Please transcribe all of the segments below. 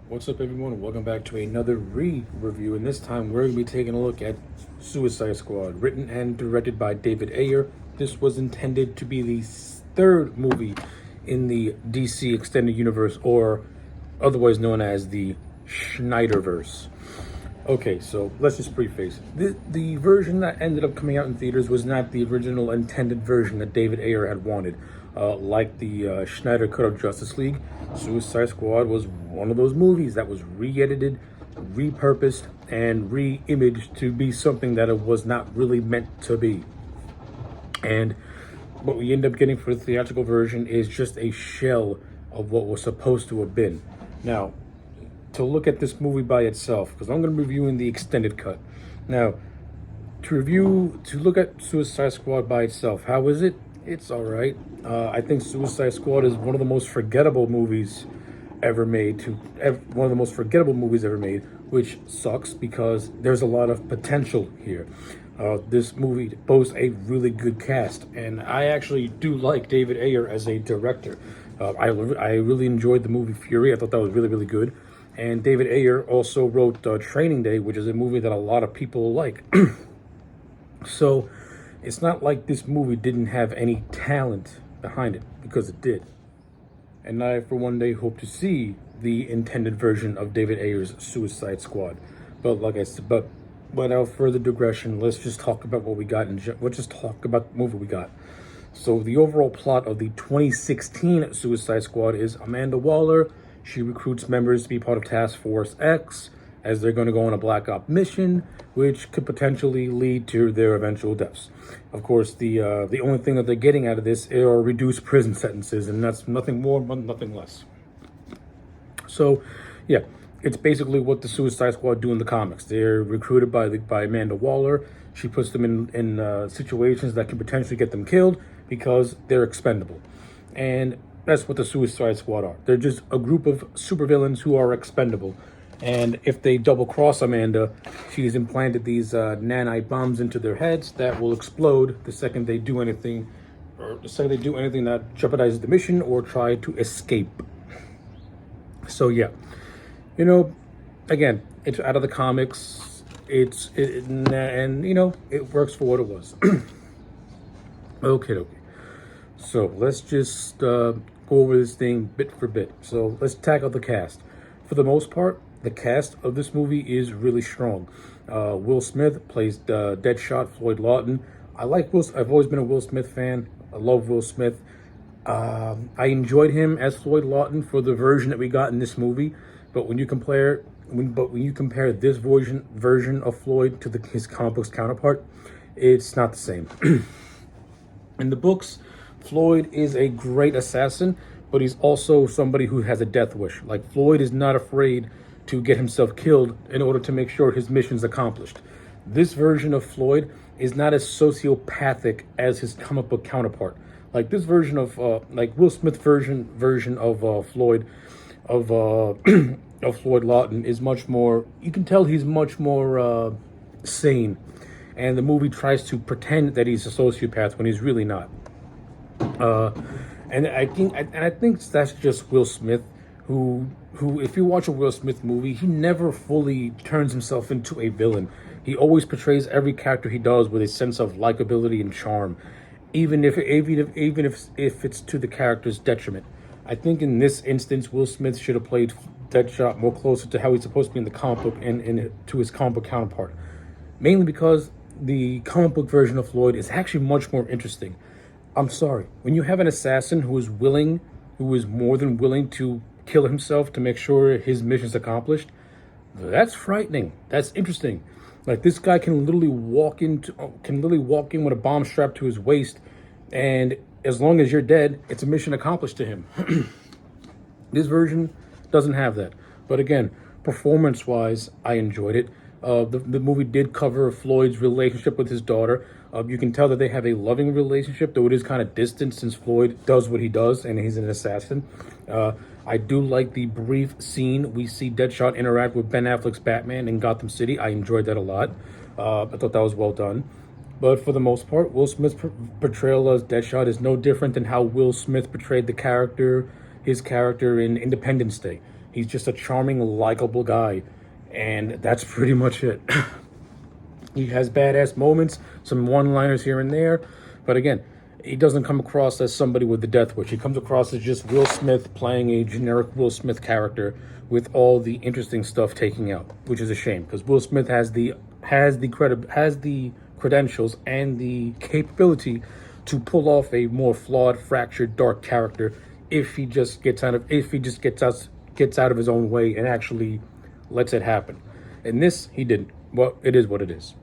What's up, everyone? Welcome back to another review, and this time we're going to be taking a look at Suicide Squad, written and directed by David Ayer. This was intended to be the third movie in the DC Extended Universe, or otherwise known as the Synderverse. Okay, so let's just preface. The version that ended up coming out in theaters was not the original intended version that David Ayer had wanted. Like the Schneider Cut of Justice League, Suicide Squad was one of those movies that was re-edited, repurposed, and re-imaged to be something that it was not really meant to be. And what we end up getting for the theatrical version is just a shell of what was supposed to have been. Now, to look at this movie by itself, because I'm going to be reviewing the extended cut. Now, to look at Suicide Squad by itself, how is it? It's all right. I think Suicide Squad is one of the most forgettable movies ever made. One of the most forgettable movies ever made, which sucks because there's a lot of potential here. This movie boasts a really good cast, and I actually do like David Ayer as a director. I really enjoyed the movie Fury. I thought that was really, really good. And David Ayer also wrote Training Day, which is a movie that a lot of people like. So it's not like this movie didn't have any talent behind it, because it did. And I, for one day, hope to see the intended version of David Ayer's Suicide Squad. But like I said, without further digression, let's just talk about what we got, and let's just talk about the movie we got. So the overall plot of the 2016 Suicide Squad is Amanda Waller. She recruits members to be part of Task Force X, as they're going to go on a Black Ops mission, which could potentially lead to their eventual deaths. Of course, the only thing that they're getting out of this are reduced prison sentences, and that's nothing more, nothing less. So, yeah, it's basically what the Suicide Squad do in the comics. They're recruited by Amanda Waller. She puts them in situations that can potentially get them killed because they're expendable. And that's what the Suicide Squad are. They're just a group of supervillains who are expendable. And if they double cross Amanda, she's implanted these nanite bombs into their heads that will explode the second they do anything, that jeopardizes the mission or try to escape. So yeah, again, it's out of the comics. It works for what it was. Okay. So let's just go over this thing bit for bit. So let's tackle the cast. For the most part, the cast of this movie is really strong. Will Smith plays Deadshot, Floyd Lawton. I've always been a Will Smith fan. I love Will Smith. I enjoyed him as Floyd Lawton for the version that we got in this movie. But when you compare this version of Floyd to his comic books counterpart, it's not the same. In the books, Floyd is a great assassin, but he's also somebody who has a death wish. Like, Floyd is not afraid to get himself killed in order to make sure his mission's accomplished. This version of Floyd is not as sociopathic as his comic book counterpart. Like, this version of Will Smith version of Floyd of Floyd Lawton is much more. You can tell he's much more sane, and the movie tries to pretend that he's a sociopath when he's really not. And I think that's just Will Smith, who if you watch a Will Smith movie, he never fully turns himself into a villain. He always portrays every character he does with a sense of likability and charm, even if it's to the character's detriment. I think in this instance, Will Smith should have played Deadshot more closer to how he's supposed to be in the comic book and to his comic book counterpart. Mainly because the comic book version of Floyd is actually much more interesting. I'm sorry, when you have an assassin who is more than willing to kill himself to make sure his mission's accomplished, that's frightening. That's interesting. Like, this guy can literally walk in with a bomb strapped to his waist, and as long as you're dead, it's a mission accomplished to him. This version doesn't have that. But again, performance-wise, I enjoyed it. The movie did cover Floyd's relationship with his daughter. You can tell that they have a loving relationship, though it is kind of distant since Floyd does what he does and he's an assassin. I do like the brief scene we see Deadshot interact with Ben Affleck's Batman in Gotham City. I enjoyed that a lot. I thought that was well done. But for the most part, Will Smith's portrayal as Deadshot is no different than how Will Smith portrayed his character in Independence Day. He's just a charming, likable guy, and that's pretty much it. He has badass moments, some one-liners here and there, but again, he doesn't come across as somebody with the death wish. He comes across as just Will Smith playing a generic Will Smith character with all the interesting stuff taken out, which is a shame because Will Smith has the credentials and the capability to pull off a more flawed, fractured, dark character if he just gets out of his own way and actually lets it happen. In this, he didn't. Well, it is what it is.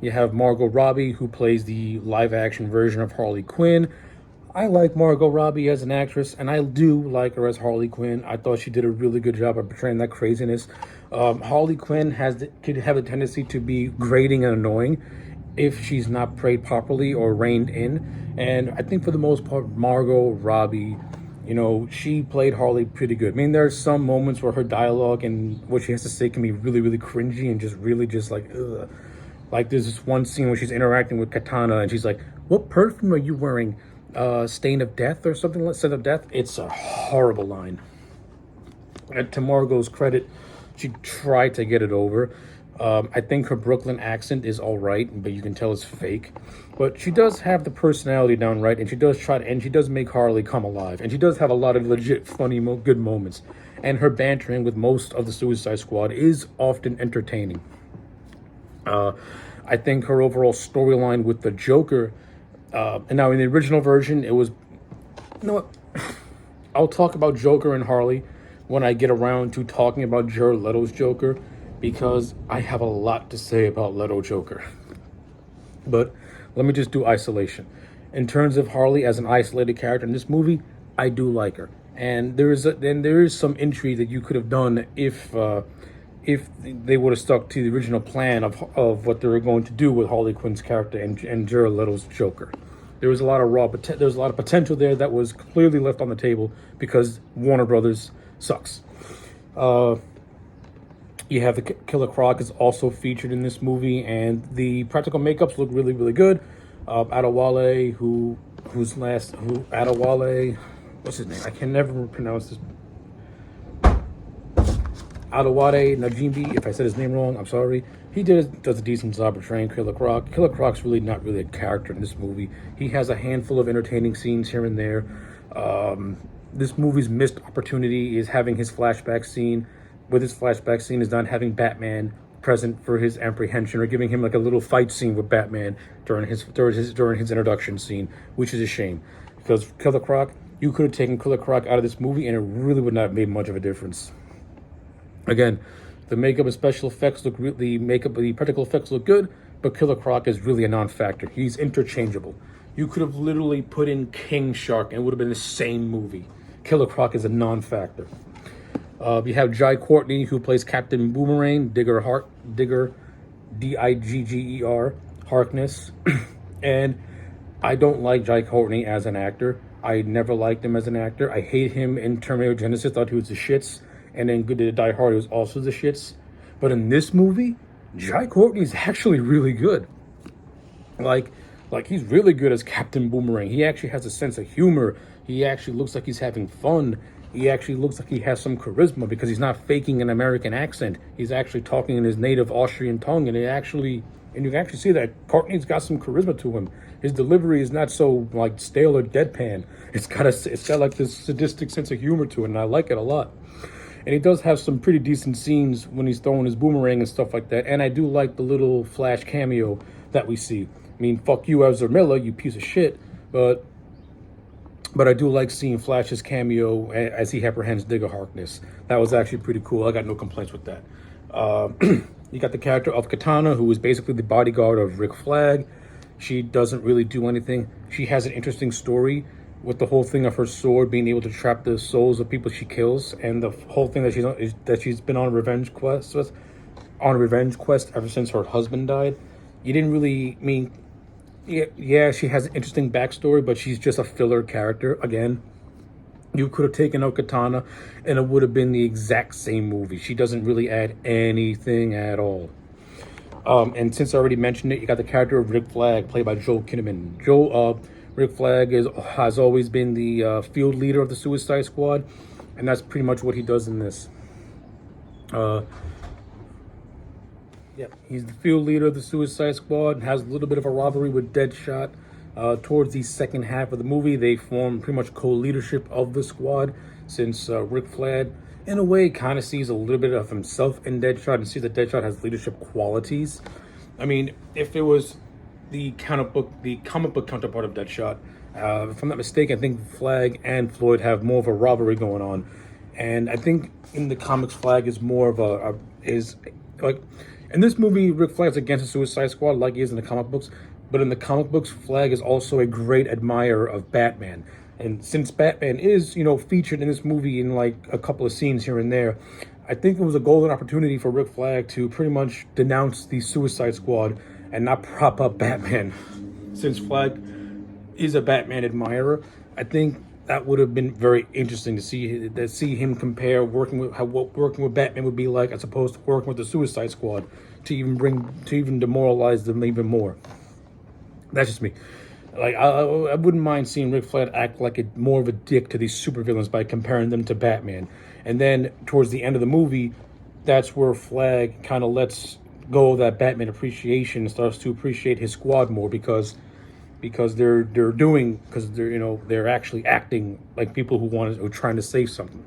You have Margot Robbie, who plays the live-action version of Harley Quinn. I like Margot Robbie as an actress, and I do like her as Harley Quinn. I thought she did a really good job of portraying that craziness. Harley Quinn could have a tendency to be grating and annoying if she's not played properly or reined in. And I think for the most part, Margot Robbie, she played Harley pretty good. I mean, there are some moments where her dialogue and what she has to say can be really, really cringy and just like, ugh. Like there's this one scene where she's interacting with Katana and she's like, "What perfume are you wearing? Stain of Death or something? Scent of Death?" It's a horrible line. And to Margot's credit, she tried to get it over. I think her Brooklyn accent is all right, but you can tell it's fake. But she does have the personality down right, and she does make Harley come alive. And she does have a lot of legit funny, good moments. And her bantering with most of the Suicide Squad is often entertaining. I think her overall storyline with the Joker, and now in the original version, it was, you know what, I'll talk about Joker and Harley when I get around to talking about Jared Leto's Joker, because I have a lot to say about Leto Joker. But let me just do isolation. In terms of Harley as an isolated character in this movie, I do like her. And there is some intrigue that you could have done if they would have stuck to the original plan of what they were going to do with Harley Quinn's character and Jared Leto's Joker. There was a lot of potential there that was clearly left on the table because Warner Brothers sucks. You have the Killer Croc is also featured in this movie, and the practical makeups look really, really good. Adewale, what's his name? I can never pronounce this. Adewale Najimbi, if I said his name wrong, I'm sorry. He does a decent job portraying Killer Croc. Killer Croc's really not really a character in this movie. He has a handful of entertaining scenes here and there. This movie's missed opportunity is having his flashback scene. With his flashback scene is not having Batman present for his apprehension or giving him like a little fight scene with Batman during his introduction scene, which is a shame. Because Killer Croc, you could have taken Killer Croc out of this movie and it really would not have made much of a difference. Again, the makeup and special effects the practical effects look good, but Killer Croc is really a non-factor. He's interchangeable. You could have literally put in King Shark and it would have been the same movie. Killer Croc is a non-factor. You have Jai Courtney, who plays Captain Boomerang, Digger, Digger, Harkness. And I don't like Jai Courtney as an actor. I never liked him as an actor. I hate him in Terminator Genesis, thought he was the shits. And then Good Day to Die Hard was also the shits. But in this movie, Jai Courtney is actually really good. Like he's really good as Captain Boomerang. He actually has a sense of humor. He actually looks like he's having fun. He actually looks like he has some charisma because he's not faking an American accent. He's actually talking in his native Austrian tongue, and you can actually see that Courtney's got some charisma to him. His delivery is not so like stale or deadpan. It's got like this sadistic sense of humor to it, and I like it a lot. And he does have some pretty decent scenes when he's throwing his boomerang and stuff like that. And I do like the little Flash cameo that we see. I mean, fuck you, Ezra Miller, you piece of shit. But I do like seeing Flash's cameo as he apprehends Digger Harkness. That was actually pretty cool. I got no complaints with that. You got the character of Katana, who is basically the bodyguard of Rick Flag. She doesn't really do anything. She has an interesting story with the whole thing of her sword being able to trap the souls of people she kills, and the whole thing that she's been on a revenge quest ever since her husband died. You didn't really mean. Yeah, she has an interesting backstory, but she's just a filler character. Again, you could have taken out Katana, and it would have been the exact same movie. She doesn't really add anything at all. And since I already mentioned it, you got the character of Rick Flag, played by Joel Kinnaman. Rick Flag has always been the field leader of the Suicide Squad. and that's pretty much what he does in this. Yeah, he's the field leader of the Suicide Squad and has a little bit of a rivalry with Deadshot. Towards the second half of the movie, they form pretty much co-leadership of the squad, since Rick Flag, in a way, kind of sees a little bit of himself in Deadshot and sees that Deadshot has leadership qualities. I mean, if it was the comic book counterpart of Deadshot, if I'm not mistaken, I think Flag and Floyd have more of a rivalry going on, and I think in the comics, Flag is more of is like in this movie, Rick Flag's against the Suicide Squad like he is in the comic books, but in the comic books, Flag is also a great admirer of Batman. And since Batman is, featured in this movie in like a couple of scenes here and there, I think it was a golden opportunity for Rick Flag to pretty much denounce the Suicide Squad and not prop up Batman. Since Flag is a Batman admirer, I think that would have been very interesting to see him compare what working with Batman would be like as opposed to working with the Suicide Squad to even demoralize them even more. That's just me. Like I wouldn't mind seeing Rick Flag act like more of a dick to these supervillains by comparing them to Batman. And then towards the end of the movie, that's where Flag kind of lets go of that Batman appreciation and starts to appreciate his squad more because they're actually acting like people who are trying to save something.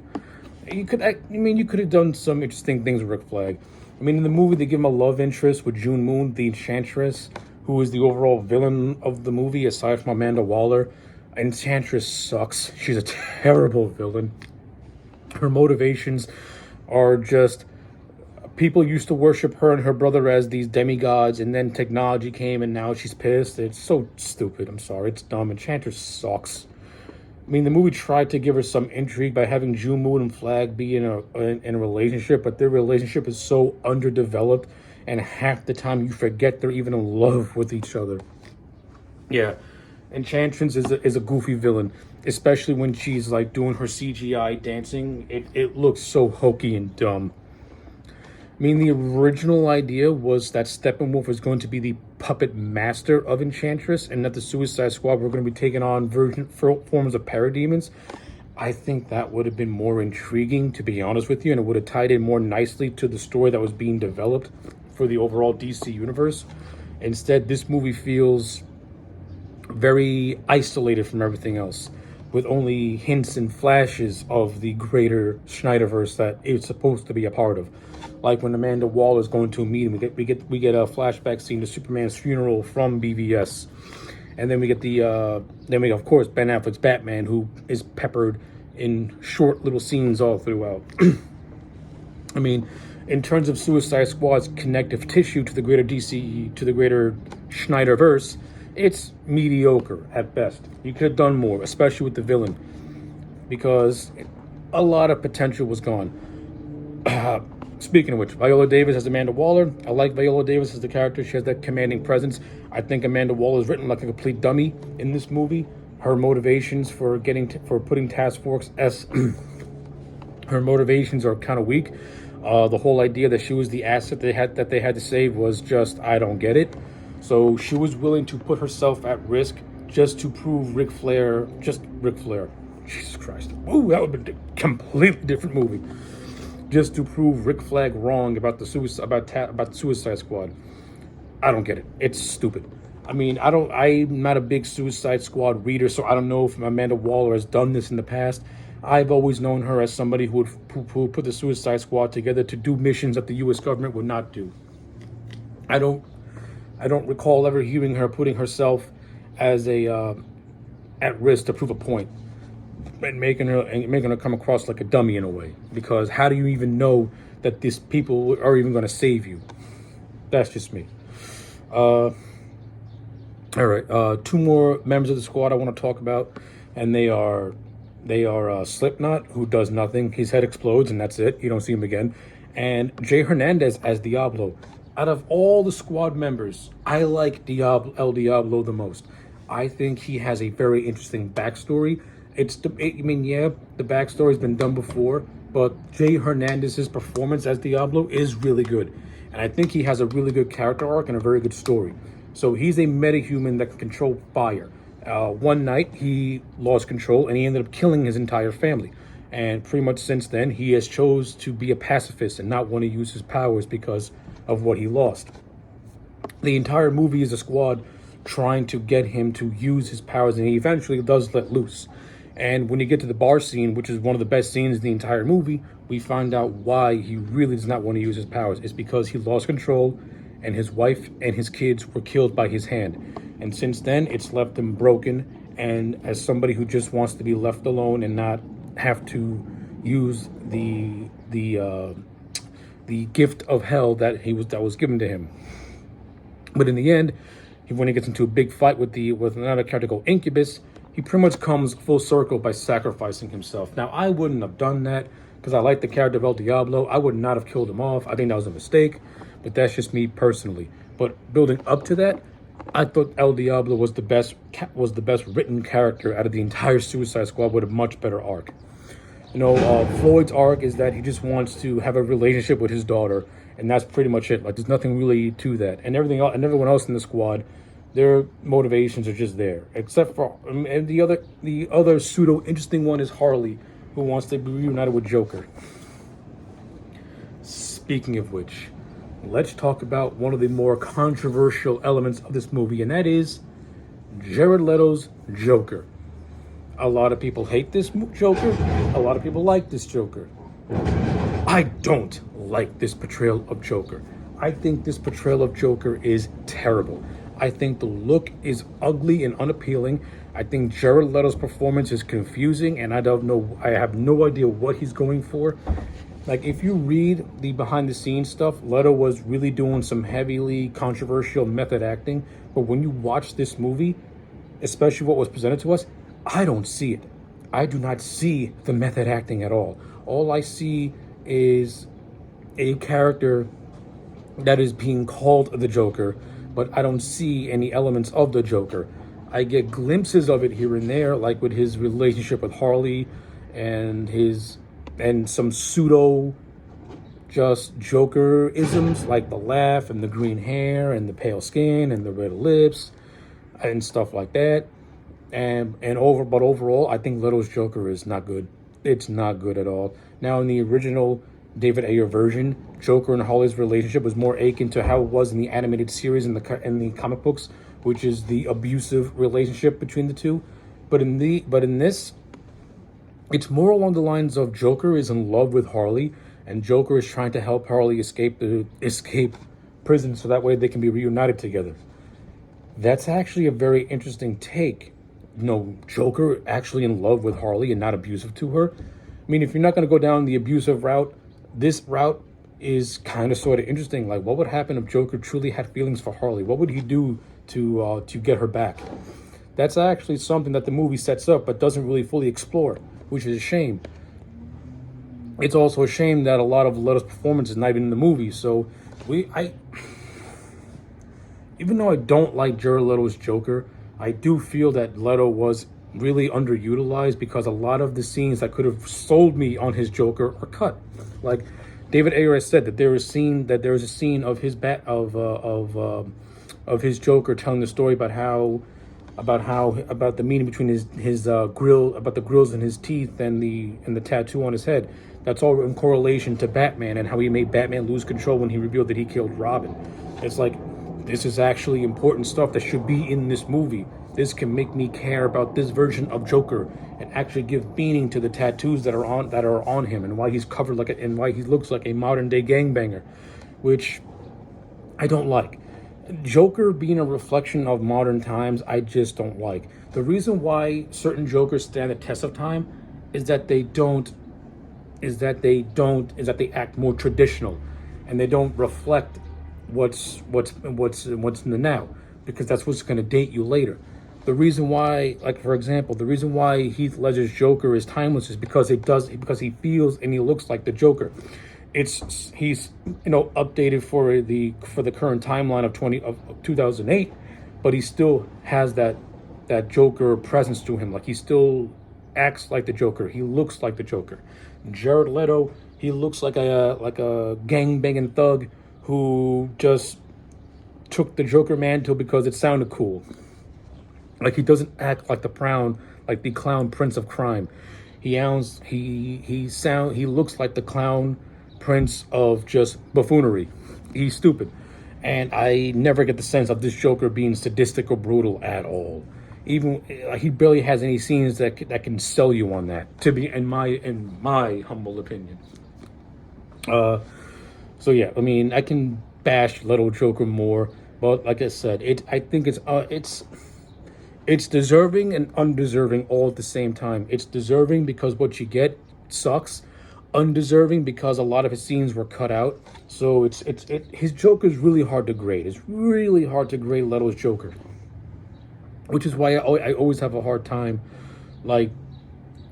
You could have done some interesting things with Rick Flag. I mean, in the movie they give him a love interest with June Moon, the Enchantress, who is the overall villain of the movie aside from Amanda Waller. Enchantress sucks. She's a terrible villain. Her motivations are just, people used to worship her and her brother as these demigods, and then technology came and now she's pissed. It's so stupid. I'm sorry. It's dumb. Enchantress sucks. I mean, the movie tried to give her some intrigue by having June Moon and Flag be in a relationship, but their relationship is so underdeveloped, and half the time you forget they're even in love with each other. Yeah, Enchantress is a goofy villain, especially when she's like doing her CGI dancing. It looks so hokey and dumb. I mean, the original idea was that Steppenwolf was going to be the puppet master of Enchantress, and that the Suicide Squad were going to be taking on forms of parademons. I think that would have been more intriguing, to be honest with you, and it would have tied in more nicely to the story that was being developed for the overall DC universe. Instead, this movie feels very isolated from everything else, with only hints and flashes of the greater Synderverse that it's supposed to be a part of. Like when Amanda Waller is going to a meeting, we get a flashback scene to Superman's funeral from BVS, and then we get of course Ben Affleck's Batman, who is peppered in short little scenes all throughout. I mean, in terms of Suicide Squad's connective tissue to the greater DC, to the greater Synderverse, it's mediocre at best. You could have done more, especially with the villain, because a lot of potential was gone. Speaking of which, Viola Davis as Amanda Waller. I like Viola Davis as the character. She has that commanding presence. I think Amanda Waller is written like a complete dummy in this movie. Her motivations for putting Task Force S, her motivations are kind of weak. The whole idea that she was the asset they had to save was just, I don't get it. So she was willing to put herself at risk just to prove Ric Flair. Jesus Christ. Ooh, that would have been a completely different movie. Just to prove Rick Flag wrong about the Suicide Squad. I don't get it. It's stupid. I mean, I'm not a big Suicide Squad reader, so I don't know if Amanda Waller has done this in the past. I've always known her as somebody who would put the Suicide Squad together to do missions that the U.S. government would not do. I don't recall ever hearing her putting herself as at risk to prove a point, and making her come across like a dummy in a way. Because how do you even know that these people are even going to save you? That's just me. All right, two more members of the squad I want to talk about, and they are Slipknot, who does nothing. His head explodes, and that's it. You don't see him again. And Jay Hernandez as Diablo. Out of all the squad members, I like El Diablo the most. I think he has a very interesting backstory. The backstory's been done before, but Jay Hernandez's performance as Diablo is really good. And I think he has a really good character arc and a very good story. So he's a metahuman that can control fire. One night, he lost control and he ended up killing his entire family. And pretty much since then, he has chose to be a pacifist and not want to use his powers because of what he lost. The entire movie is a squad trying to get him to use his powers, and he eventually does let loose. And when you get to the bar scene, which is one of the best scenes in the entire movie, we find out why he really does not want to use his powers. It's because he lost control, and his wife and his kids were killed by his hand. And since then, it's left him broken, and as somebody who just wants to be left alone and not have to use the gift of hell that was given to him. But in the end, when he gets into a big fight with another character called Incubus, he pretty much comes full circle by sacrificing himself. Now, I wouldn't have done that because I like the character of El Diablo. I would not have killed him off. I think that was a mistake, but that's just me personally. But building up to that, I thought El Diablo was the best written character out of the entire Suicide Squad with a much better arc. Floyd's arc is that he just wants to have a relationship with his daughter, and that's pretty much it. Like, there's nothing really to that. And everyone else in the squad, their motivations are just there, except for and the other pseudo interesting one is Harley, who wants to be reunited with Joker. Speaking of which, let's talk about one of the more controversial elements of this movie, and that is Jared Leto's Joker. A lot of people hate this Joker. A lot of people like this Joker. I don't like this portrayal of Joker. I think this portrayal of Joker is terrible. I think the look is ugly and unappealing. I think Jared Leto's performance is confusing, and I have no idea what he's going for. Like, if you read the behind-the-scenes stuff, Leto was really doing some heavily controversial method acting. But when you watch this movie, especially what was presented to us, I don't see it. I do not see the method acting at all. All I see is a character that is being called the Joker, but I don't see any elements of the Joker. I get glimpses of it here and there, like with his relationship with Harley and some pseudo just Joker-isms, like the laugh and the green hair and the pale skin and the red lips and stuff like that. But overall, I think Leto's Joker is not good. It's not good at all. Now, in the original David Ayer version, Joker and Harley's relationship was more akin to how it was in the animated series in the comic books, which is the abusive relationship between the two. But in this, it's more along the lines of Joker is in love with Harley, and Joker is trying to help Harley escape prison so that way they can be reunited together. That's actually a very interesting take. Joker actually in love with Harley and not abusive to her. I mean, if you're not going to go down the abusive route, this route is kind of sort of interesting. Like, what would happen if Joker truly had feelings for Harley? What would he do to get her back? That's actually something that the movie sets up but doesn't really fully explore, which is a shame. It's also a shame that a lot of Leto's performance is not even in the movie. So even though I don't like Jared Leto's Joker, I do feel that Leto was really underutilized because a lot of the scenes that could have sold me on his Joker are cut. Like David Ayer has said that there is a scene of his of his Joker telling the story about the meaning between his grill, about the grills in his teeth and the tattoo on his head. That's all in correlation to Batman and how he made Batman lose control when he revealed that he killed Robin. It's like, this is actually important stuff that should be in this movie. This can make me care about this version of Joker and actually give meaning to the tattoos that are on him and why he's covered and why he looks like a modern day gangbanger, which I don't like. Joker being a reflection of modern times, I just don't like. The reason why certain Jokers stand the test of time is that they act more traditional and they don't reflect what's in the now, because that's what's going to date you later. The reason why, for example, the reason why Heath Ledger's Joker is timeless is because he feels and he looks like the Joker. He's updated for the current timeline of 2008, but he still has that Joker presence to him. Like, he still acts like the Joker. He looks like the Joker. Jared Leto, he looks like a gang-banging thug who just took the Joker mantle because it sounded cool. Like, he doesn't act like the clown prince of crime. He looks like the clown prince of just buffoonery. He's stupid, and I never get the sense of this Joker being sadistic or brutal at all. Even he barely has any scenes that can sell you on that. To be in my humble opinion. So yeah, I mean, I can bash Little Joker more, but like I said, I think it's deserving and undeserving all at the same time. It's deserving because what you get sucks. Undeserving because a lot of his scenes were cut out. So his Joker is really hard to grade. It's really hard to grade Leto's Joker, which is why I always have a hard time like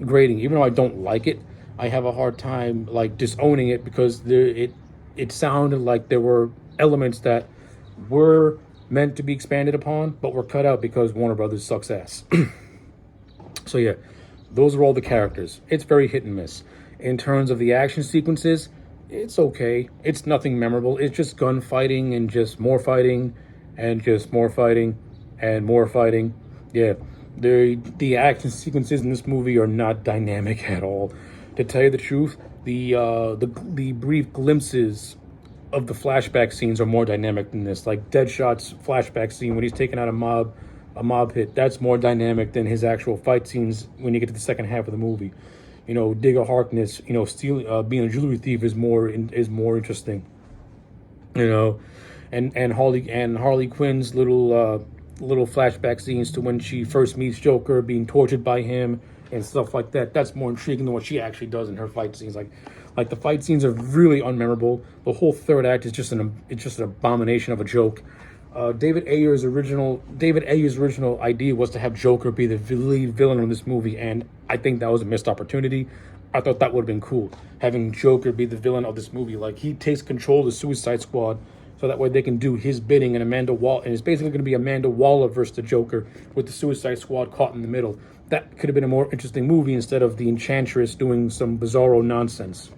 grading, even though I don't like it. I have a hard time like disowning it because it sounded like there were elements that were meant to be expanded upon, but were cut out because Warner Brothers sucks ass. So yeah, those are all the characters. It's very hit and miss. In terms of the action sequences, it's okay. It's nothing memorable. It's just gunfighting and just more fighting and just more fighting and more fighting. Yeah, the action sequences in this movie are not dynamic at all. To tell you the truth, the brief glimpses of the flashback scenes are more dynamic than this. Like Deadshot's flashback scene when he's taking out a mob hit, that's more dynamic than his actual fight scenes when you get to the second half of the movie. You know, Digger Harkness, you know, being a jewelry thief is more interesting. You know, and Harley Quinn's little flashback scenes to when she first meets Joker, being tortured by him and stuff like that. That's more intriguing than what she actually does in her fight scenes. Like the fight scenes are really unmemorable. The whole third act is just an abomination of a joke. David Ayer's original idea was to have Joker be the lead villain in this movie, and I think that was a missed opportunity. I thought that would have been cool, having Joker be the villain of this movie. Like, he takes control of the Suicide Squad, so that way they can do his bidding, and it's basically going to be Amanda Waller versus the Joker, with the Suicide Squad caught in the middle. That could have been a more interesting movie instead of the Enchantress doing some bizarro nonsense.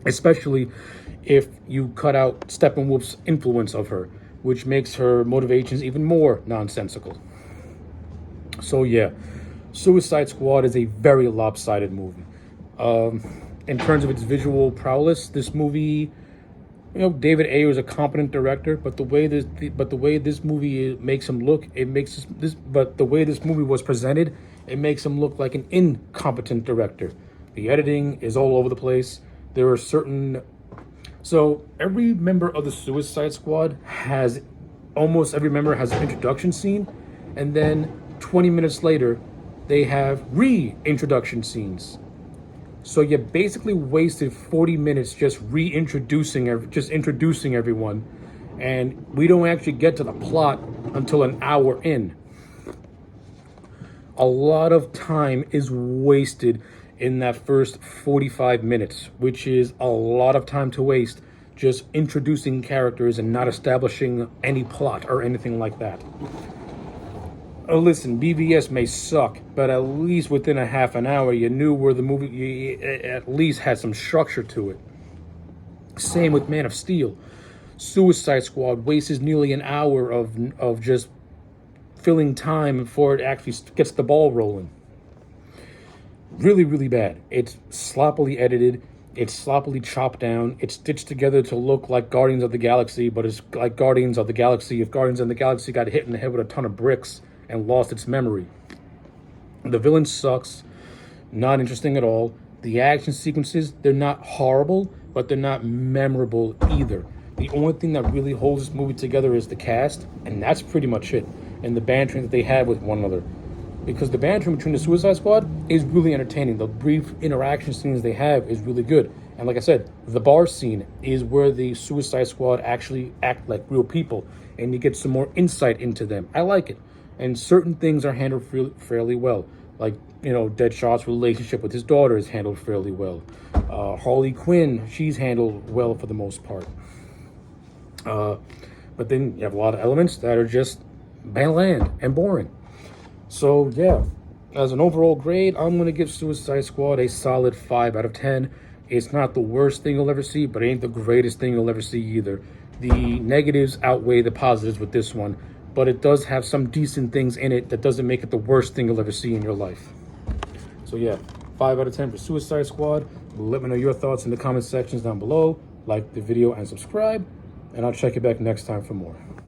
Especially if you cut out Steppenwolf's influence of her, which makes her motivations even more nonsensical. So yeah, Suicide Squad is a very lopsided movie. In terms of its visual prowess, this movie, you know, David Ayer is a competent director, but the way this movie makes him look, but the way this movie was presented, it makes him look like an incompetent director. The editing is all over the place. There are so every member of the Suicide Squad almost every member has an introduction scene, and then 20 minutes later, they have reintroduction scenes. So you basically wasted 40 minutes just introducing everyone, and we don't actually get to the plot until an hour in. A lot of time is wasted in that first 45 minutes, which is a lot of time to waste just introducing characters and not establishing any plot or anything like that. Listen, BVS may suck, but at least within a half an hour, you knew where the movie at least had some structure to it. Same with Man of Steel. Suicide Squad wastes nearly an hour of just filling time before it actually gets the ball rolling. Really, really bad. It's sloppily edited. It's sloppily chopped down. It's stitched together to look like Guardians of the Galaxy, but it's like Guardians of the Galaxy if Guardians of the Galaxy got hit in the head with a ton of bricks and lost its memory. The villain sucks. Not interesting at all. The action sequences, they're not horrible, but they're not memorable either. The only thing that really holds this movie together is the cast, and that's pretty much it. And the bantering that they have with one another. Because the bantering between the Suicide Squad is really entertaining. The brief interaction scenes they have is really good. And like I said, the bar scene is where the Suicide Squad actually act like real people, and you get some more insight into them. I like it. And certain things are handled fairly well. Like, you know, Deadshot's relationship with his daughter is handled fairly well. Harley Quinn, she's handled well for the most part. But then you have a lot of elements that are just bland and boring. So yeah, as an overall grade, I'm going to give Suicide Squad a solid 5 out of 10. It's not the worst thing you'll ever see, but it ain't the greatest thing you'll ever see either. The negatives outweigh the positives with this one, but it does have some decent things in it that doesn't make it the worst thing you'll ever see in your life. So yeah, 5 out of 10 for Suicide Squad. Let me know your thoughts in the comment sections down below. Like the video and subscribe, and I'll check you back next time for more.